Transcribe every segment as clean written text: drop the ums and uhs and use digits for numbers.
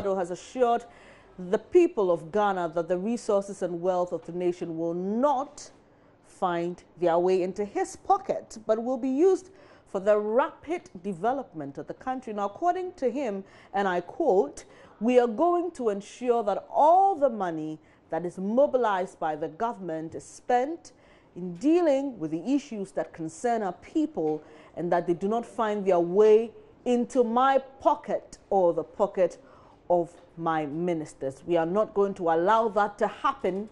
Akufo-Addo has assured the people of Ghana that the resources and wealth of the nation will not find their way into his pocket, but will be used for the rapid development of the country. Now, according to him, and I quote, "We are going to ensure that all the money that is mobilized by the government is spent in dealing with the issues that concern our people and that they do not find their way into my pocket or the pocket of my ministers. We are not going to allow that to happen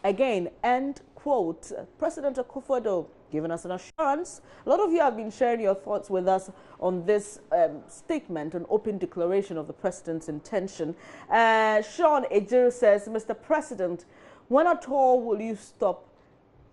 again." End quote. President Akufo-Addo giving us an assurance. A lot of you have been sharing your thoughts with us on this statement, an open declaration of the president's intention. Sean Ejiro says, "Mr. President, when at all will you stop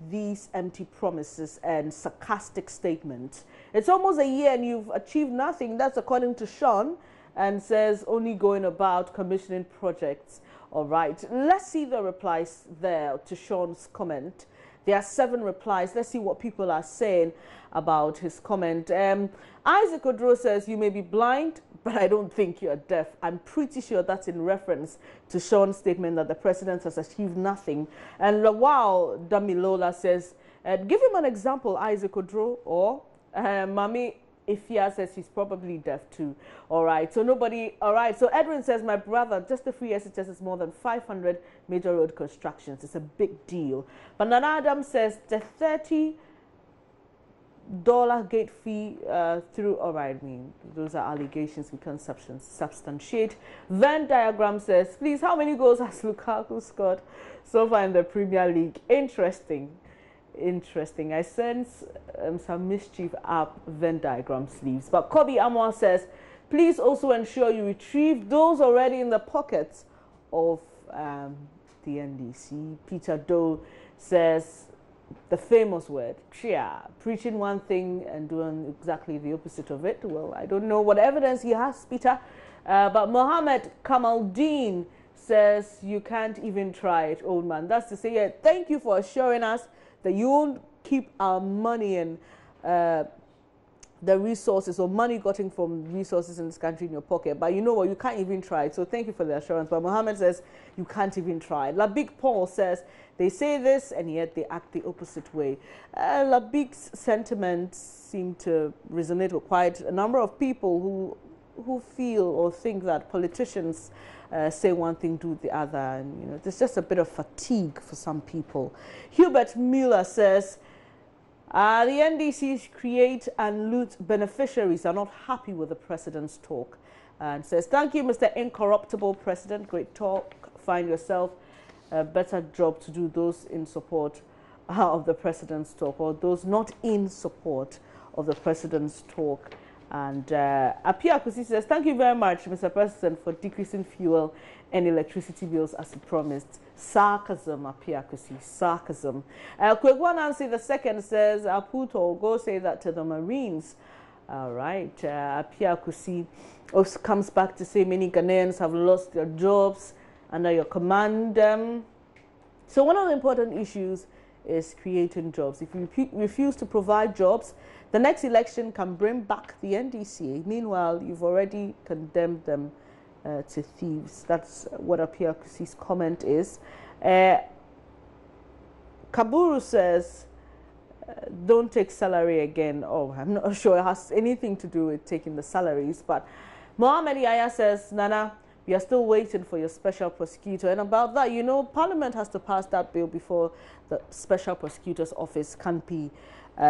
these empty promises and sarcastic statements? It's almost a year and you've achieved nothing." That's according to Sean, and says only going about commissioning projects. All right, let's see the replies there to Sean's comment. There are 7 replies. Let's see what people are saying about his comment. Isaac Odro says, "You may be blind, but I don't think you're deaf." I'm pretty sure that's in reference to Sean's statement that the president has achieved nothing. And Lawal Damilola says, "Give him an example, Isaac Odro." Or Mami Ifia says he's probably deaf too. All right, so nobody. All right, so Edwin says, "My brother, just the free SHS is more than 500 major road constructions. It's a big deal." But Nana Adam says the $30 gate fee through. All right, I mean, those are allegations we can substantiate. Venn diagram says, "Please, how many goals has Lukaku scored so far in the Premier League?" Interesting. Interesting. I sense some mischief up Venn diagram sleeves. But Kobe Amor says, "Please also ensure you retrieve those already in the pockets of the NDC." Peter Doe says the famous word, chia, preaching one thing and doing exactly the opposite of it. Well, I don't know what evidence he has, Peter. But Mohammed Kamaldeen says, "You can't even try it, old man." That's to say, yeah, thank you for assuring us that you won't keep our money and the resources or money gotten from resources in this country in your pocket. But you know what, you can't even try it. So thank you for the assurance. But Mohammed says you can't even try it. Labik Paul says they say this and yet they act the opposite way. Labik's sentiments seem to resonate with quite a number of people who feel or think that politicians say one thing, do the other, and you know, there's just a bit of fatigue for some people. Hubert Mueller says, "The NDC's create and loot beneficiaries are not happy with the president's talk," and says, "Thank you, Mr. Incorruptible President. Great talk. Find yourself a better job to do those in support of the president's talk, or those not in support of the president's talk." And Apia Kusi says, "Thank you very much, Mr. President, for decreasing fuel and electricity bills as you promised." Sarcasm, Apia Kusi, sarcasm. Kwegwa Nancy II says, "Aputo, go say that to the Marines." All right, Apia Kusi also comes back to say many Ghanaians have lost their jobs under your command. So one of the important issues is creating jobs. If you refuse to provide jobs, the next election can bring back the NDC. Meanwhile, you've already condemned them to thieves. That's what Apia Kusi's comment is. Kaburu says, "Don't take salary again." Oh, I'm not sure it has anything to do with taking the salaries. But Mohammed Yaya says, "Nana, we are still waiting for your special prosecutor." And about that, you know, Parliament has to pass that bill before the special prosecutor's office can be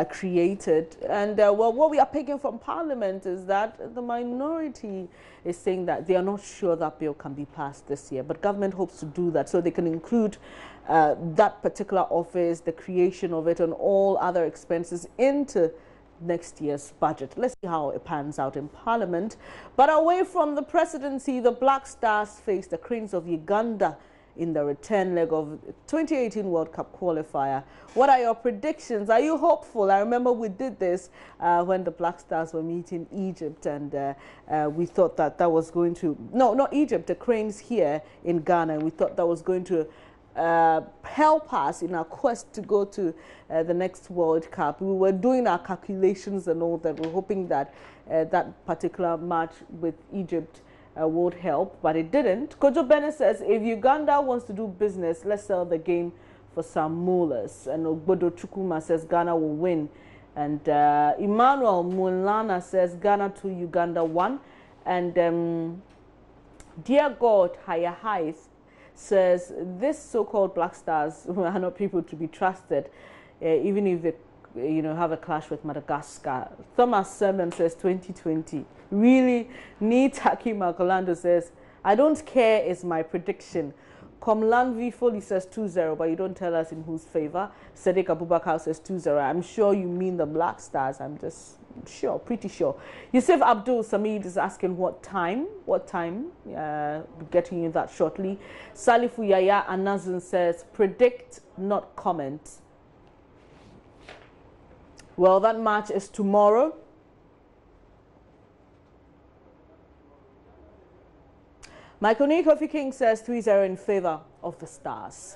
created. And well, what we are picking from Parliament is that the minority is saying that they are not sure that bill can be passed this year, but government hopes to do that so they can include that particular office, the creation of it, and all other expenses into next year's budget. Let's see how it pans out in Parliament. But away from the presidency, the Black Stars face the Cranes of Uganda in the return leg of 2018 World Cup qualifier. What are your predictions? Are you hopeful? I remember we did this when the Black Stars were meeting Egypt, and we thought that that was going to, no, not Egypt, the Cranes here in Ghana, and we thought that was going to help us in our quest to go to the next World Cup. We were doing our calculations and all that. We're hoping that that particular match with Egypt would help, but it didn't. Kojo Bennett says, if Uganda wants to do business, let's sell the game for some mullahs. And Ogbodo Chukuma says Ghana will win. And Emmanuel Mulana says Ghana 2, Uganda 1. And Dear God, Higher Highs says this so-called Black Stars are not people to be trusted, even if they have a clash with Madagascar. Thomas Sermon says 2020. Really? Neat Hakim Makolando says, I don't care is my prediction. Comlan V. Foley says 2-0, but you don't tell us in whose favor. Sadiq Abubakar says 2-0. I'm sure you mean the Black Stars. I'm just sure, pretty sure. Yusuf Abdul Samid is asking what time. Getting you that shortly. Salifu Yaya Anazun says predict, not comment. Well, that match is tomorrow. Michael Kofi King says 3-0 in favor of the Stars.